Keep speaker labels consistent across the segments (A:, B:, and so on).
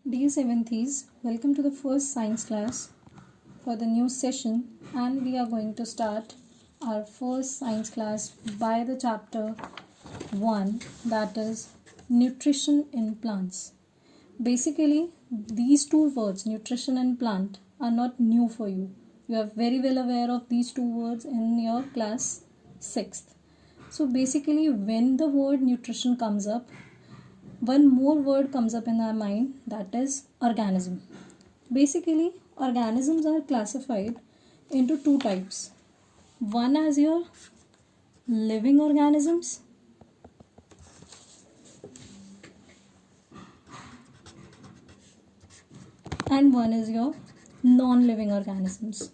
A: Dear Seventies, welcome to the first science class for the new session, and we are going to start our first science class by the chapter 1, that is nutrition in plants. Basically, these two words, nutrition and plant, are not new for you. You are very well aware of these two words in your class 6th. So basically, when the word nutrition comes up, one more word comes up in our mind, that is organism. Basically, organisms are classified into two types. One as your living organisms and one is your non-living organisms.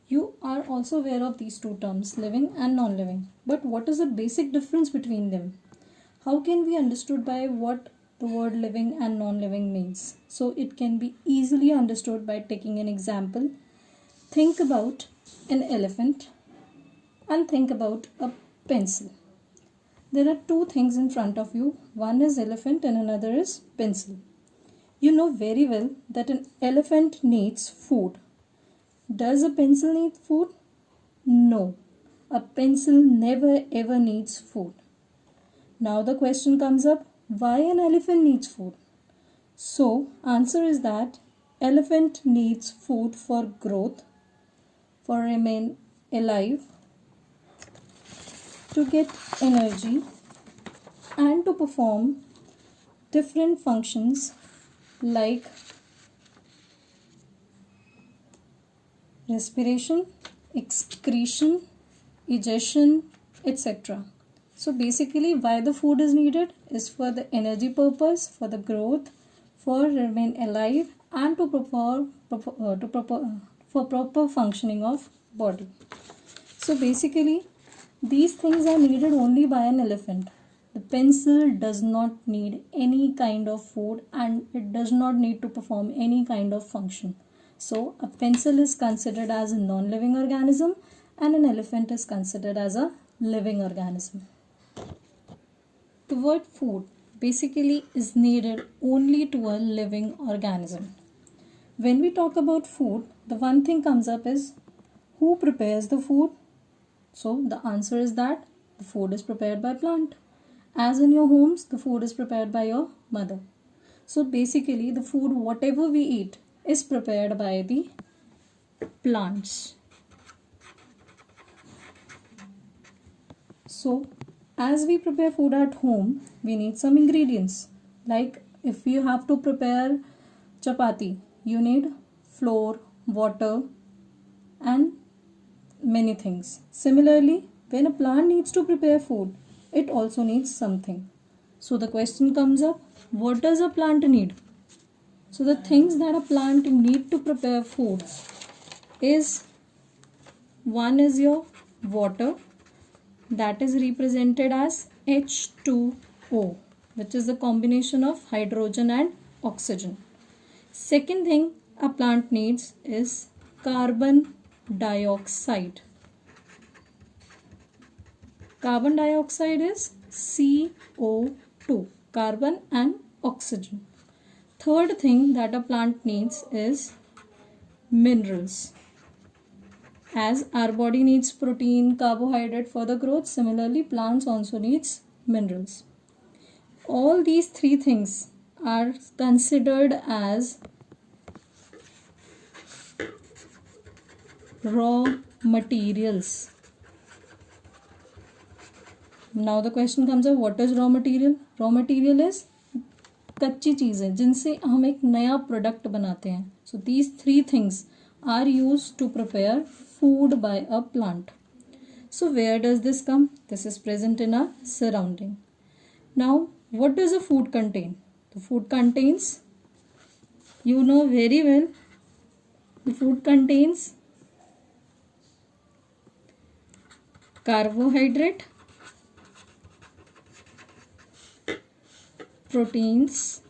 A: You are also aware of these two terms, living and non-living. But what is the basic difference between them? How can we understood by what the word living and non-living means? So it can be easily understood by taking an example. Think about an elephant and think about a pencil. There are two things in front of you. One is elephant and another is pencil. You know very well that an elephant needs food. Does a pencil need food? No. A pencil never ever needs food. Now the question comes up, why an elephant needs food? So, answer is that elephant needs food for growth, for remain alive, to get energy and to perform different functions like respiration, excretion, digestion, etc. So basically, why the food is needed is for the energy purpose, for the growth, for remain alive, and for proper functioning of body. So basically, these things are needed only by an elephant. The pencil does not need any kind of food and it does not need to perform any kind of function. So a pencil is considered as a non-living organism and an elephant is considered as a living organism. The word food basically is needed only to a living organism. When we talk about food, the one thing comes up is who prepares the food? So the answer is that the food is prepared by plant. As in your homes, the food is prepared by your mother. So basically, the food whatever we eat is prepared by the plants. So as we prepare food at home, we need some ingredients. Like if you have to prepare chapati, you need flour, water and many things. Similarly, when a plant needs to prepare food, it also needs something. So the question comes up, what does a plant need? So the things that a plant need to prepare food is, one is your water, that is represented as H2O, which is the combination of hydrogen and oxygen. Second thing a plant needs is carbon dioxide. Carbon dioxide is CO2, carbon and oxygen. Third thing that a plant needs is minerals. As our body needs protein, carbohydrate for the growth, similarly plants also needs minerals. All these three things are considered as raw materials. Now the question comes up, what is raw material? Raw material is कच्ची चीज़ें जिनसे हम एक नया product बनाते हैं. So these three things are used to prepare food by a plant. So where does this come? This is present in our surrounding. Now what does a food contain? The food contains, you know very well, the food contains carbohydrate, proteins,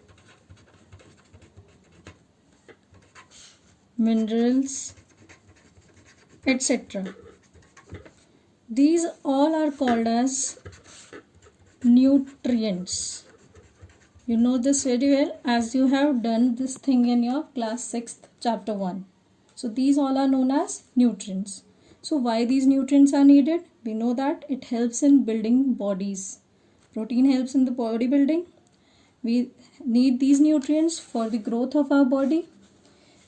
A: minerals, etc. These all are called as nutrients. You know this very well as you have done this thing in your class 6th chapter 1. So these all are known as nutrients. So why these nutrients are needed? We know that it helps in building bodies. Protein helps in the body building. We need these nutrients for the growth of our body.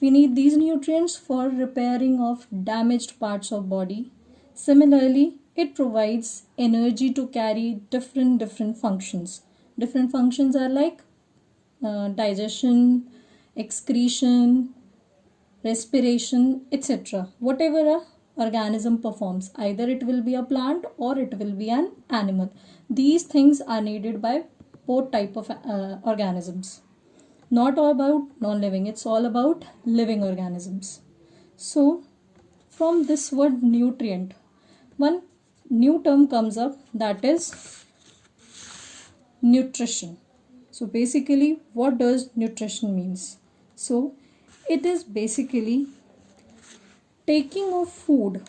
A: We need these nutrients for repairing of damaged parts of body. Similarly, it provides energy to carry different functions. Different functions are like digestion, excretion, respiration, etc. Whatever a organism performs, either it will be a plant or it will be an animal. These things are needed by both type of organisms. Not all about non-living, it's all about living organisms. So from this word nutrient, one new term comes up, that is nutrition. So basically what does nutrition means? So it is basically taking of food,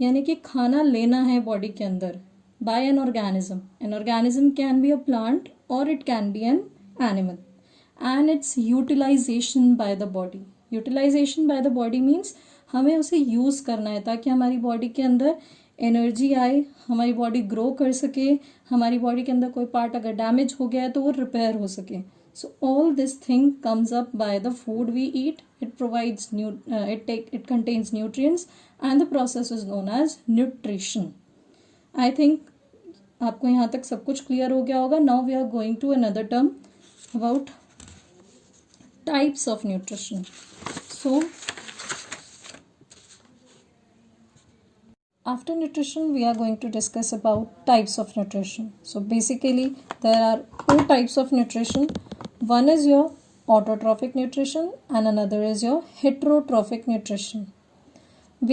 A: यानी कि खाना लेना है body के अंदर by an organism. An organism can be a plant or it can be an animal. And its utilization by the body. Utilization by the body means हमें उसे use करना है ताकि हमारी बॉडी के अंदर एनर्जी आए, हमारी बॉडी ग्रो कर सके, हमारी बॉडी के अंदर कोई पार्ट अगर डैमेज हो गया है तो वो रिपेयर हो सके. So all this thing comes up by the food we eat. It provides it contains nutrients and the process is known as nutrition. I think आपको यहाँ तक सब कुछ क्लियर हो गया होगा. Now we are going to another term about types of nutrition. So after nutrition we are going to discuss about types of nutrition. So basically there are two types of nutrition. One is your autotrophic nutrition and another is your heterotrophic nutrition.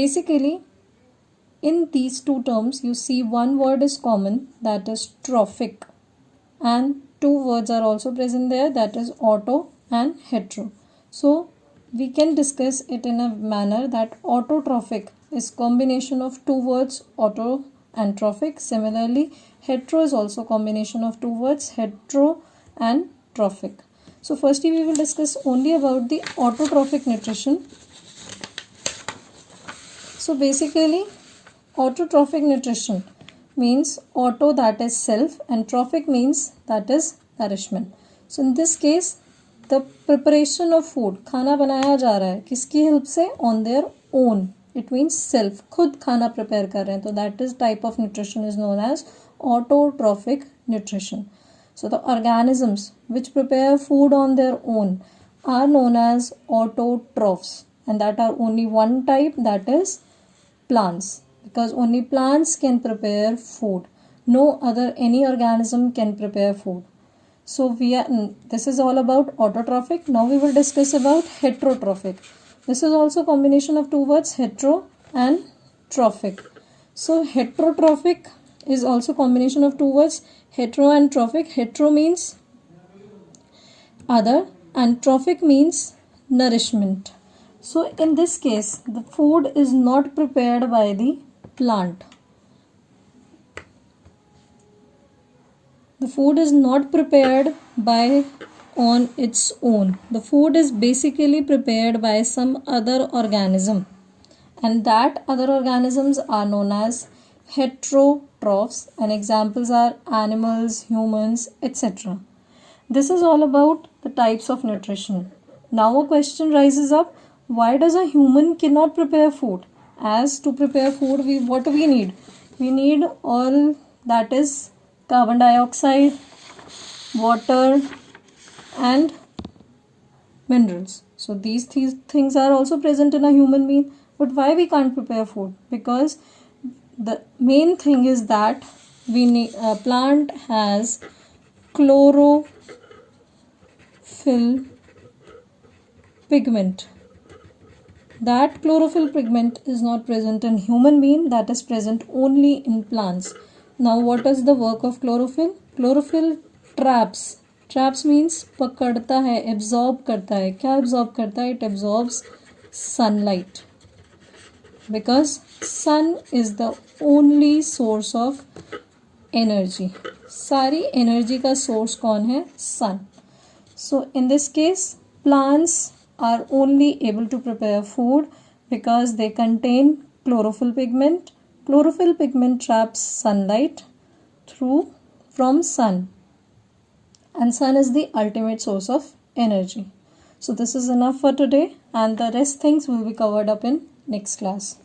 A: Basically in these two terms you see one word is common, that is trophic, and two words are also present there, that is auto and hetero. So we can discuss it in a manner that autotrophic is combination of two words, auto and trophic. Similarly hetero is also combination of two words, hetero and trophic. So firstly we will discuss only about the autotrophic nutrition. So basically autotrophic nutrition means auto, that is self, and trophic means that is nourishment. So in this case the preparation of food, खाना बनाया जा रहा है किसकी help से? on their own. It means self, खुद खाना prepare कर रहे हैं, तो that is type of nutrition is known as autotrophic nutrition. So the organisms which prepare food on their own are known as autotrophs, and that are only one type, that is plants, because only plants can prepare food. No other any organism can prepare food. So this is all about autotrophic. Now we will discuss about heterotrophic. This is also combination of two words, hetero and trophic. So heterotrophic is also combination of two words, hetero and trophic. Hetero means other and trophic means nourishment. So in this case the food is not prepared by the plant. The food is not prepared by on its own. The food is basically prepared by some other organism, and that other organisms are known as heterotrophs, and examples are animals, humans, etc. This is all about the types of nutrition. Now a question rises up, why does a human cannot prepare food? As to prepare food, what do we need? We need all, that is carbon dioxide, water and minerals. So these things are also present in a human being. But why we can't prepare food? Because the main thing is that we need, a plant has chlorophyll pigment. That chlorophyll pigment is not present in human being, that is present only in plants. Now what is the work of chlorophyll? Chlorophyll traps. Traps means पकड़ता है, absorb करता है. क्या absorb करता है? It absorbs sunlight. Because sun is the only source of energy. सारी energy का source कौन है? Sun. So in this case, plants are only able to prepare food because they contain chlorophyll pigment. Chlorophyll pigment traps sunlight from sun, and sun is the ultimate source of energy. So this is enough for today, and the rest things will be covered up in next class.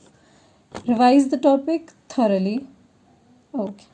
A: Revise the topic thoroughly. Okay.